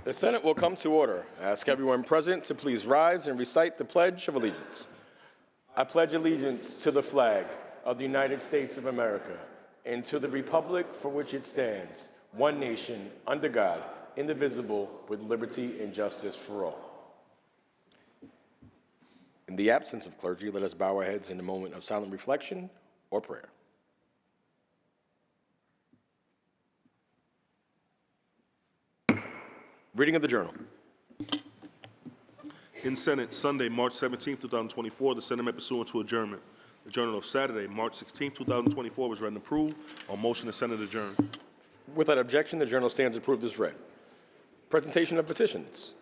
The Senate will come to order. I ask everyone present to please rise and recite the Pledge of Allegiance. I pledge allegiance to the flag of the United States of America and to the republic for which it stands, one nation, under God, indivisible, with liberty and justice for all. In the absence of clergy, let us bow our heads in a moment of silent reflection or prayer. Reading of the Journal. In Senate, Sunday, March 17, 2024, the Senate met pursuant to adjournment. The Journal of Saturday, March 16, 2024 was read and approved. On motion, the Senate adjourned. Without objection, the Journal stands approved as read. Presentation of petitions.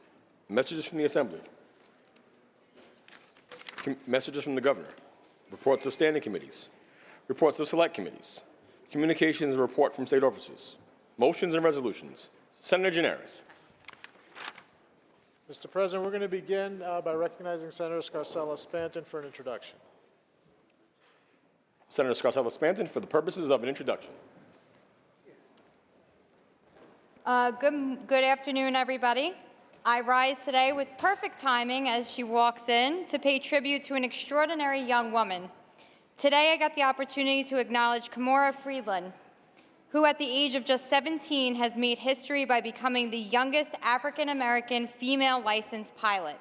Messages from the Assembly. Messages from the Governor. Reports of standing committees. Reports of select committees. Communications and report from state officers. Motions and resolutions. Senator Gianaris. Mr. President, we're going to begin by recognizing Senator Scarcella-Spanton for an introduction. Senator Scarcella-Spanton for the purposes of an introduction. Good afternoon, everybody. I rise today with perfect timing as she walks in to pay tribute to an extraordinary young woman. Today, I got the opportunity to acknowledge Kimora Friedland, who at the age of just 17 has made history by becoming the youngest African-American female licensed pilot.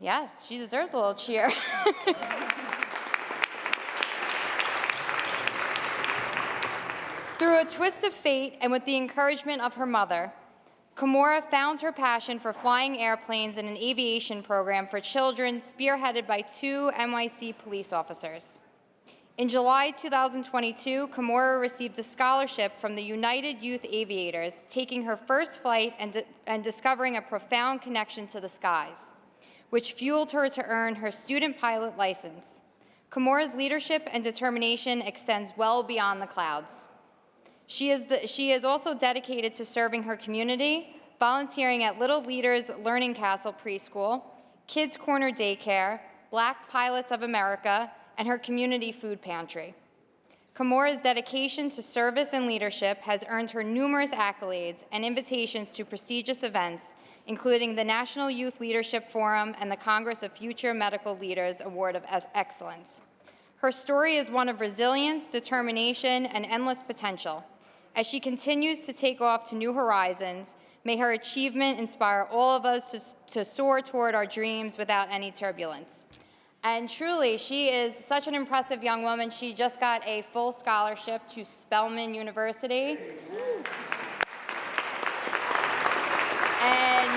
Yes, she deserves a little cheer. Through a twist of fate and with the encouragement of her mother, Kimora found her passion for flying airplanes in an aviation program for children spearheaded by 2 NYC police officers. In July 2022, Kimora received a scholarship from the United Youth Aviators, taking her first flight and discovering a profound connection to the skies, which fueled her to earn her student pilot license. Kimora's leadership and determination extends well beyond the clouds. She is also dedicated to serving her community, volunteering at Little Leaders Learning Castle Preschool, Kids Corner Daycare, Black Pilots of America, and her community food pantry. Kimora's dedication to service and leadership has earned her numerous accolades and invitations to prestigious events, including the National Youth Leadership Forum and the Congress of Future Medical Leaders Award of Excellence. Her story is one of resilience, determination, and endless potential. As she continues to take off to new horizons, may her achievement inspire all of us to soar toward our dreams without any turbulence. And truly, she is such an impressive young woman. She just got a full scholarship to Spelman University. And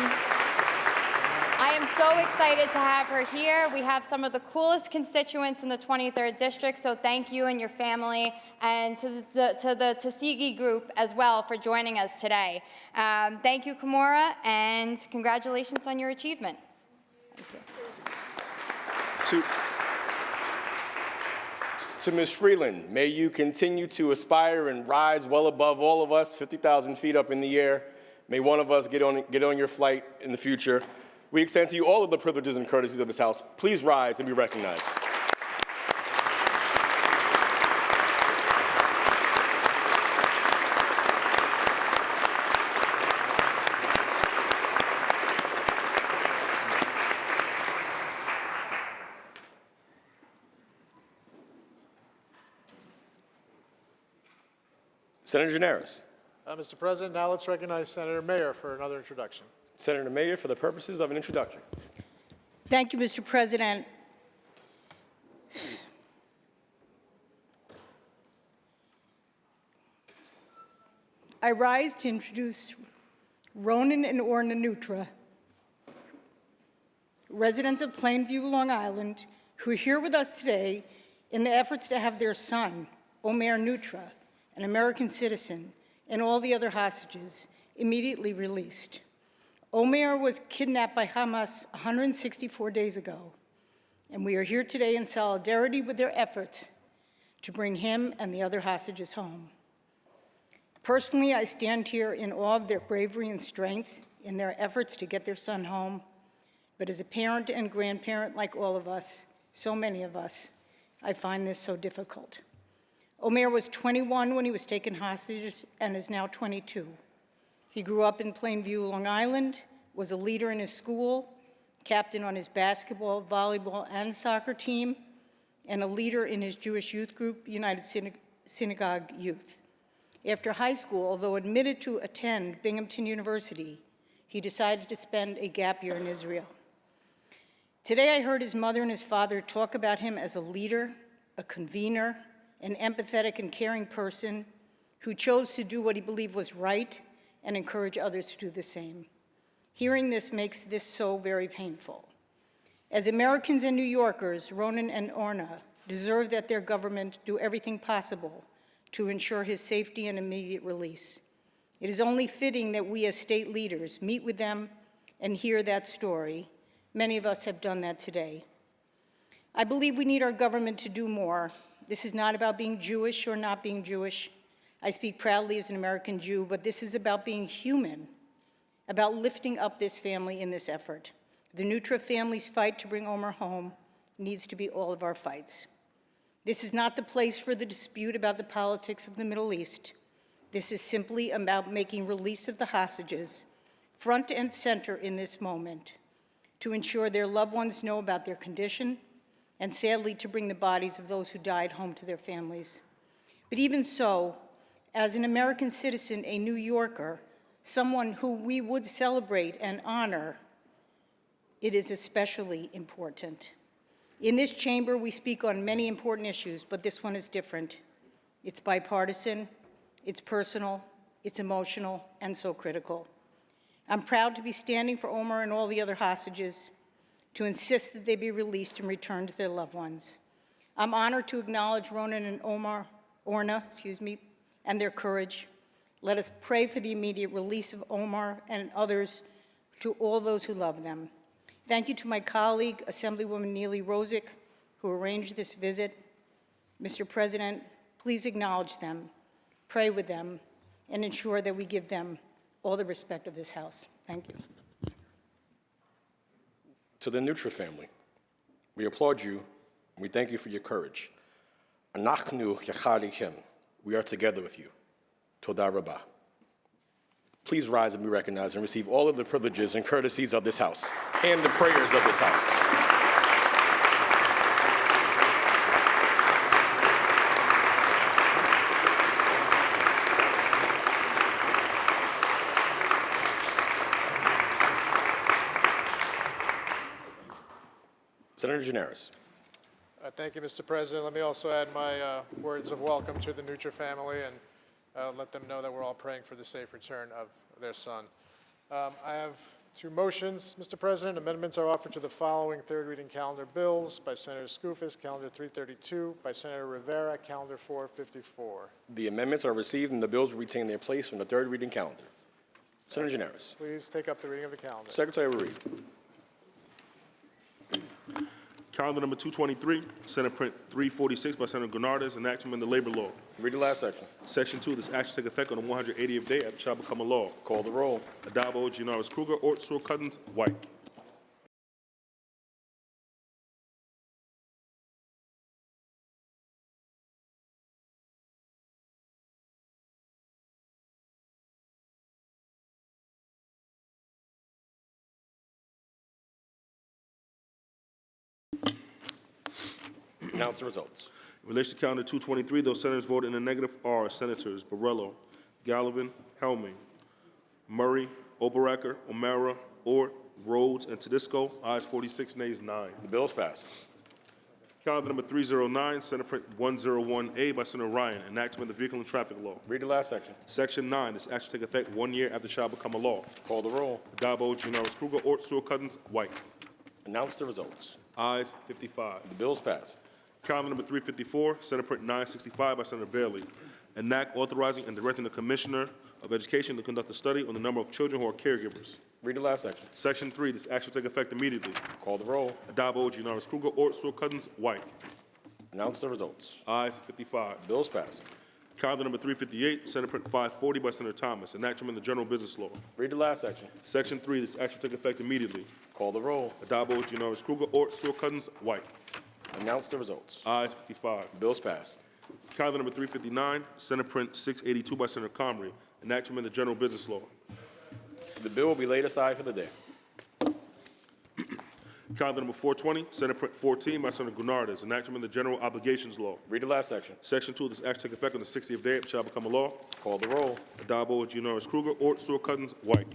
I am so excited to have her here. We have some of the coolest constituents in the 23rd District, so thank you and your family, and to the Tuskegee group as well for joining us today. Thank you, Kimora, and congratulations on your achievement. Thank you. To Ms. Freeland, may you continue to aspire and rise well above all of us, 50,000 feet up in the air. May one of us get on your flight in the future. We extend to you all of the privileges and courtesies of this House. Please rise and be recognized. Senator Gianaris. Mr. President, now let's recognize Senator Mayer for another introduction. Senator Mayer for the purposes of an introduction. Thank you, Mr. President. I rise to introduce Ronan and Orna Nutra, residents of Plainview, Long Island, who are here with us today in the efforts to have their son, Omer Nutra, an American citizen, and all the other hostages immediately released. Omer was kidnapped by Hamas 164 days ago, and we are here today in solidarity with their efforts to bring him and the other hostages home. Personally, I stand here in awe of their bravery and strength in their efforts to get their son home, but as a parent and grandparent like all of us, so many of us, I find this so difficult. Omer was 21 when he was taken hostage and is now 22. He grew up in Plainview, Long Island, was a leader in his school, captain on his basketball, volleyball, and soccer team, and a leader in his Jewish youth group, United Synagogue Youth. After high school, although admitted to attend Binghamton University, he decided to spend a gap year in Israel. Today I heard his mother and his father talk about him as a leader, a convener, an empathetic and caring person who chose to do what he believed was right and encourage others to do the same. Hearing this makes this so very painful. As Americans and New Yorkers, Ronan and Orna deserve that their government do everything possible to ensure his safety and immediate release. It is only fitting that we as state leaders meet with them and hear that story. Many of us have done that today. I believe we need our government to do more. This is not about being Jewish or not being Jewish. I speak proudly as an American Jew, but this is about being human, about lifting up this family in this effort. The Nutra family's fight to bring Omer home needs to be all of our fights. This is not the place for the dispute about the politics of the Middle East. This is simply about making release of the hostages front and center in this moment to ensure their loved ones know about their condition and, sadly, to bring the bodies of those who died home to their families. But even so, as an American citizen, a New Yorker, someone who we would celebrate and honor, it is especially important. In this chamber, we speak on many important issues, but this one is different. It's bipartisan, it's personal, it's emotional, and so critical. I'm proud to be standing for Omer and all the other hostages to insist that they be released and returned to their loved ones. I'm honored to acknowledge Ronan and Orna, and their courage. Let us pray for the immediate release of Omar and others, to all those who love them. Thank you to my colleague, Assemblywoman Neely Rosick, who arranged this visit. Mr. President, please acknowledge them, pray with them, and ensure that we give them all the respect of this House. Thank you. To the Nutra family, we applaud you and we thank you for your courage. Anachnu yachad ikem. We are together with you. Toda Rabbah. Please rise and be recognized and receive all of the privileges and courtesies of this House and the prayers of this House. Senator Gianaris. Thank you, Mr. President. Let me also add my words of welcome to the Nutra family and let them know that we're all praying for the safe return of their son. I have two motions, Mr. President. Amendments are offered to the following third reading calendar bills: by Senator Skoufis, Calendar 332, by Senator Rivera, Calendar 454. The amendments are received and the bills will retain their place on the third reading calendar. Senator Gianaris. Please take up the reading of the calendar. Secretary will read. Calendar number 223, Senate Print 346 by Senator Granardes, enactment of the labor law. Read the last section. Section 2, this action take effect on the 180th day after it shall become a law. Call the roll. Adabo, Gianaris Kruger, Ort, Sewell, Cousins, White. Announce the results. In relation to Calendar 223, those senators voted in the negative are Senators Borrello, Gallivan, Helming, Murray, Oberacker, O'Mara, Ort, Rhodes, and Tedisco. Ayes 46, nays 9. The bill is passed. Calendar number 309, Senate Print 101A by Senator Ryan, enactment of the Vehicle and Traffic Law. Read the last section. Section 9, this action take effect 1 year after it shall become a law. Call the roll. Adabo, Gianaris Kruger, Ort, Sewell, Cousins, White. Announce the results. Ayes 55. The bill is passed. Calendar number 354, Senate Print 965 by Senator Bailey. An act authorizing and directing the Commissioner of Education to conduct a study on the number of children who are caregivers. Read the last section. Section 3, this action will take effect immediately. Call the roll. Adabo, Gianaris Kruger, Ort, Sewell, Cousins, White. Announce the results. Ayes 55. The bill is passed. Calendar number 358, Senate Print 540 by Senator Thomas, enactment of the General Business Law. Read the last section. Section 3, this action will take effect immediately. Call the roll. Adabo, Gianaris Kruger, Ort, Sewell, Cousins, White. Announce the results. Ayes 55. The bill is passed. Calendar number 359, Senate Print 682 by Senator Comrie, enactment of the General Business Law. The bill will be laid aside for the day. Calendar number 420, Senate Print 14 by Senator Gurnardez, enactment of the General Obligations Law. Read the last section. Section 2 of this act take effect on the 60th day, it shall become a law. Call the roll. Addabbo, Giannaris Kruger, Ort, Stewart Cousins, White.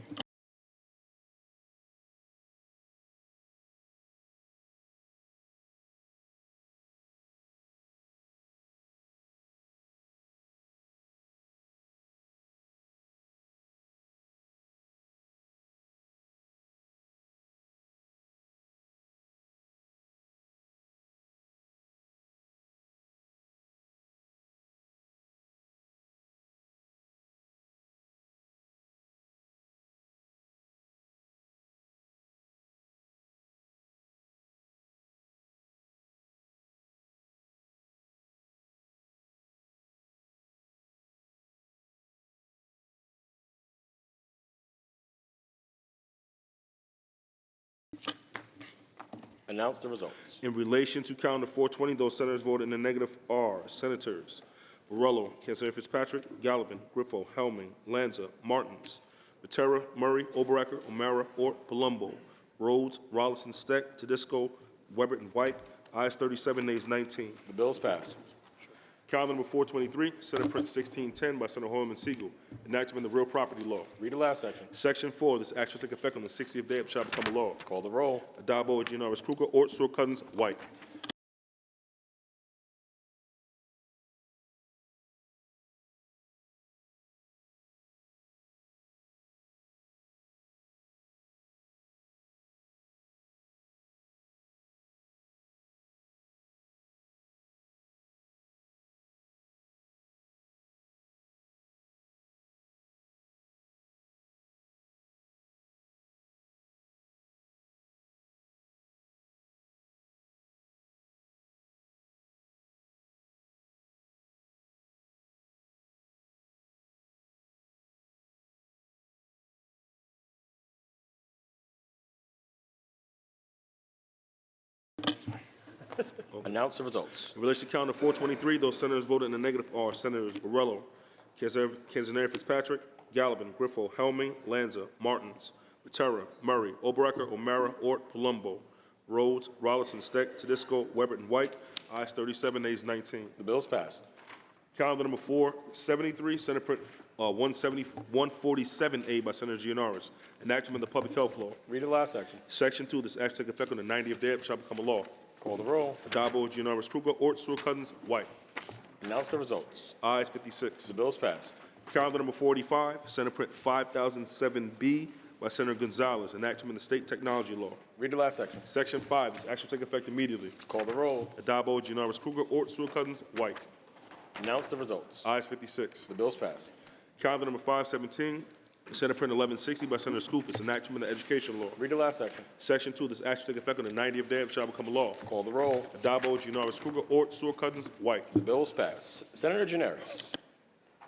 Announce the results. In relation to calendar 420, those senators voted in the negative are Senators Borrello, Councilor Fitzpatrick, Gallivan, Griffo, Helming, Lanza, Martins, Matera, Murray, Oberacker, O'Mara, Ort, Palumbo, Rhodes, Rollison, Steck, Tedisco, Weber, and White. Ayes 37, nays 19. The bill is passed. Calendar number 423, Senate Print 1610 by Senator Hoyman Siegel, enactment of the Real Property Law. Read the last section. Section 4, this act shall take effect on the 60th day, it shall become a law. Call the roll. Addabbo, Giannaris Kruger, Ort, Stewart Cousins, White. Announce the results. In relation to calendar 423, those senators voted in the negative are Senators Borrello, Canzoneri Fitzpatrick, Gallivan, Griffo, Helming, Lanza, Martins, Matera, Murray, Oberacker, O'Mara, Ort, Palumbo, Rhodes, Rollison, Steck, Tedisco, Weber, and White. Ayes 37, nays 19. The bill is passed. Calendar number 473, Senate Print 147A by Senator Giannaris, enactment of the Public Health Law. Read the last section. Section 2, this act shall take effect on the 90th day, it shall become a law. Call the roll. Addabbo, Giannaris Kruger, Ort, Stewart Cousins, White. Announce the results. Ayes 56. The bill is passed. Calendar number 45, Senate Print 5007B by Senator Gonzalez, enactment of the State Technology Law. Read the last section. Section 5, this act shall take effect immediately. Call the roll. Addabbo, Giannaris Kruger, Ort, Stewart Cousins, White. Announce the results. Ayes 56. The bill is passed. Calendar number 517, Senate Print 1160 by Senator Skoufis, enactment of the Education Law. Read the last section. Section 2, this act shall take effect on the 90th day, it shall become a law. Call the roll. Addabbo, Giannaris Kruger, Ort, Stewart Cousins, White. The bill is passed. Senator Giannaris.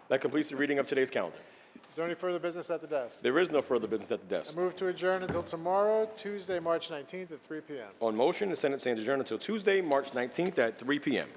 That completes the reading of today's calendar. Is there any further business at the desk? There is no further business at the I desk. move to adjourn until tomorrow, Tuesday, March 19th at 3 p.m. On motion, the Senate stands adjourned until Tuesday, March 19th at 3 p.m.